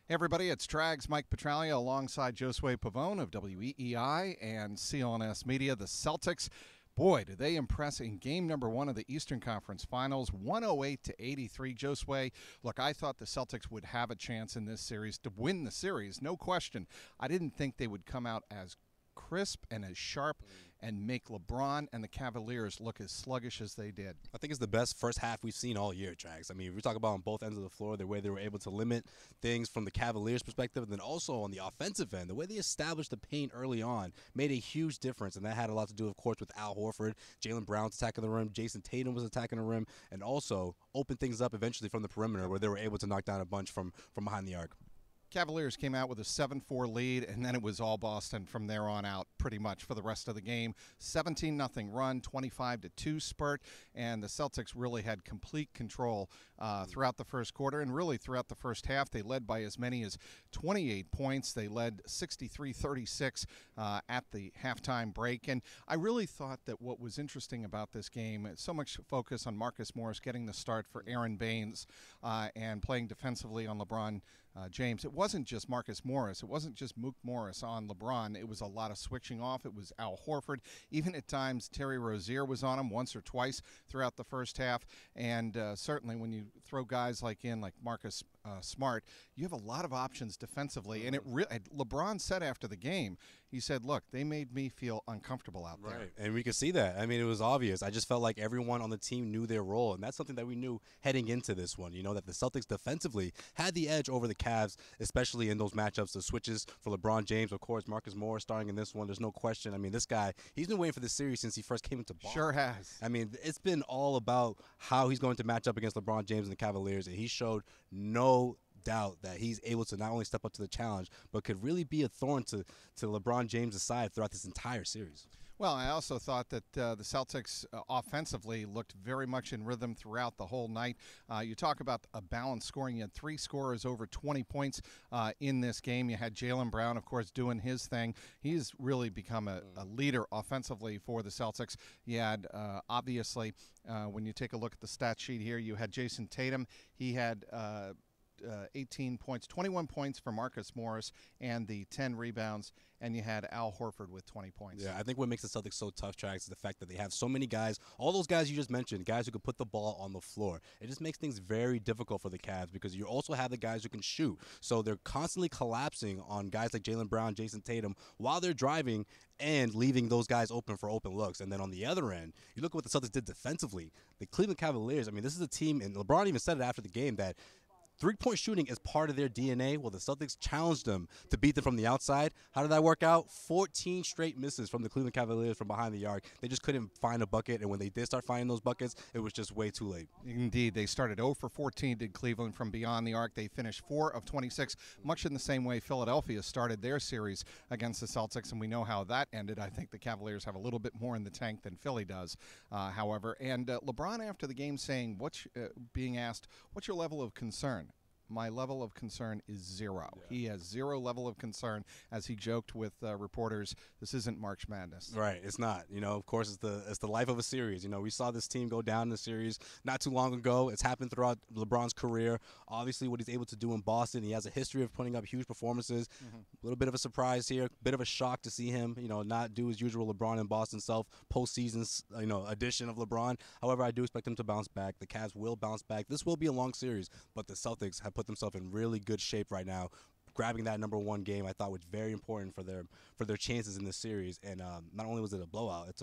Hey everybody, it's Trags Mike Petralia alongside Josue Pavon of WEEI and CLNS Media. The Celtics, boy, did they impress in game number one of the Eastern Conference Finals, 108-83. Josue, look, I thought the Celtics would have a chance in this series to win the series, no question. I didn't think they would come out as crisp and as sharp and make LeBron and the Cavaliers look as sluggish as they did. I think it's the best first half we've seen all year, Trags. I mean, we talk about on both ends of the floor, the way they were able to limit things from the Cavaliers' perspective, and then also on the offensive end, the way they established the paint early on made a huge difference, and that had a lot to do, of course, with Al Horford. Jaylen Brown's attacking the rim, Jason Tatum was attacking the rim, and also opened things up eventually from the perimeter where they were able to knock down a bunch from behind the arc. Cavaliers came out with a 7-4 lead, and then it was all Boston from there on out pretty much for the rest of the game. 17-0 run, 25-2 spurt, and the Celtics really had complete control throughout the first quarter and really throughout the first half. They led by as many as 28 points. They led 63-36 at the halftime break, and I really thought that what was interesting about this game, so much focus on Marcus Morris getting the start for Aaron Baines and playing defensively on LeBron James. It wasn't just Marcus Morris. It wasn't just Mook Morris on LeBron. It was a lot of switching off. It was Al Horford. Even at times, Terry Rozier was on him once or twice throughout the first half. And certainly when you throw guys like Marcus Smart, you have a lot of options defensively. And LeBron said after the game, he said, look, they made me feel uncomfortable out there. Right, and we could see that. I mean, it was obvious. I just felt like everyone on the team knew their role, and that's something that we knew heading into this one, that the Celtics defensively had the edge over the Cavs, especially in those matchups, the switches for LeBron James, of course, Marcus Morris starting in this one. There's no question. I mean, this guy, he's been waiting for this series since he first came into Boston. Sure has. I mean, it's been all about how he's going to match up against LeBron James and the Cavaliers, and he showed no doubt that he's able to not only step up to the challenge, but could really be a thorn to LeBron James' side throughout this entire series. Well, I also thought that the Celtics offensively looked very much in rhythm throughout the whole night. You talk about a balanced scoring. You had three scorers over 20 points in this game. You had Jaylen Brown, of course, doing his thing. He's really become a leader offensively for the Celtics. You had, obviously, when you take a look at the stat sheet here, you had Jason Tatum. He had 18 points, 21 points for Marcus Morris, and the 10 rebounds, and you had Al Horford with 20 points. Yeah, I think what makes the Celtics so tough, Trags, is the fact that they have so many guys, all those guys you just mentioned, guys who can put the ball on the floor. It just makes things very difficult for the Cavs because you also have the guys who can shoot. So they're constantly collapsing on guys like Jaylen Brown, Jason Tatum, while they're driving and leaving those guys open for open looks. And then on the other end, you look at what the Celtics did defensively. The Cleveland Cavaliers, I mean, this is a team, and LeBron even said it after the game, that three-point shooting is part of their DNA. Well, the Celtics challenged them to beat them from the outside. How did that work out? 14 straight misses from the Cleveland Cavaliers from behind the arc. They just couldn't find a bucket, and when they did start finding those buckets, it was just way too late. Indeed. They started 0 for 14, did Cleveland, from beyond the arc. They finished 4 of 26, much in the same way Philadelphia started their series against the Celtics, and we know how that ended. I think the Cavaliers have a little bit more in the tank than Philly does, however. And LeBron, after the game, saying, being asked, what's your level of concern? My level of concern is 0. Yeah. He has 0 level of concern, as he joked with reporters. This isn't March Madness. Right, it's not. Of course, it's the life of a series. We saw this team go down in the series not too long ago. It's happened throughout LeBron's career. Obviously, what he's able to do in Boston, he has a history of putting up huge performances. A little bit of a surprise here, bit of a shock to see him, not do his usual LeBron in Boston self, postseason, edition of LeBron. However, I do expect him to bounce back. The Cavs will bounce back. This will be a long series, but the Celtics have put themselves in really good shape right now. Grabbing that #1 game, I thought, was very important for their chances in this series. And not only was it a blowout, it's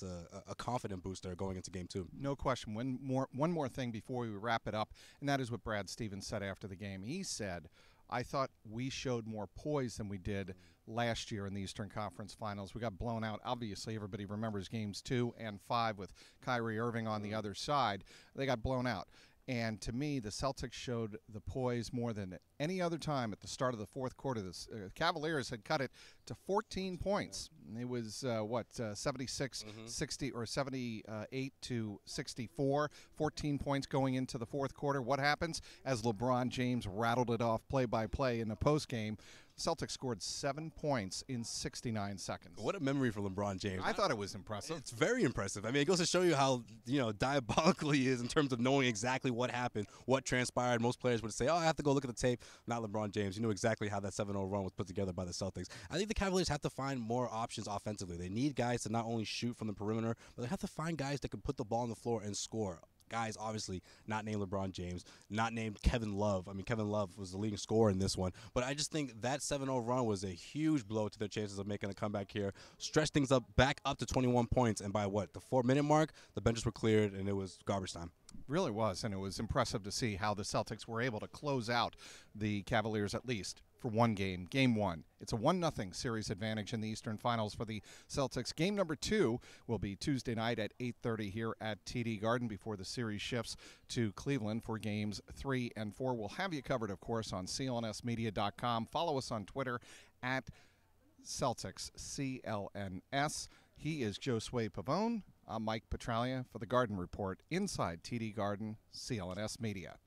a confident booster going into game 2. No question. One more thing before we wrap it up, and that is what Brad Stevens said after the game. He said, I thought we showed more poise than we did last year in the Eastern Conference Finals. We got blown out. Obviously, everybody remembers games 2 and 5 with Kyrie Irving on the other side. They got blown out. And to me, the Celtics showed the poise more than any other time at the start of the fourth quarter. The Cavaliers had cut it to 14 points. It was, 76-60 or 78-64. 14 points going into the fourth quarter. What happens? As LeBron James rattled it off play-by-play in the postgame, Celtics scored 7 points in 69 seconds. What a memory for LeBron James. I thought it was impressive. It's very impressive. I mean, it goes to show you how, diabolical he is in terms of knowing exactly what happened, what transpired. Most players would say, I have to go look at the tape. Not LeBron James. You knew exactly how that 7-0 run was put together by the Celtics. I think the Cavaliers have to find more options offensively. They need guys to not only shoot from the perimeter, but they have to find guys that can put the ball on the floor and score. Guys, obviously, not named LeBron James, not named Kevin Love. I mean, Kevin Love was the leading scorer in this one. But I just think that 7-0 run was a huge blow to their chances of making a comeback here. Stretched things back up to 21 points. And by the 4-minute mark, the benches were cleared, and it was garbage time. Really was, and it was impressive to see how the Celtics were able to close out the Cavaliers at least for one game, Game 1. It's a 1-0 series advantage in the Eastern Finals for the Celtics. Game number 2 will be Tuesday night at 8:30 here at TD Garden before the series shifts to Cleveland for Games 3 and 4. We'll have you covered, of course, on CLNSmedia.com. Follow us on Twitter at Celtics CLNS. He is Josue Pavon. I'm Mike Petralia for the Garden Report inside TD Garden, CLNS Media.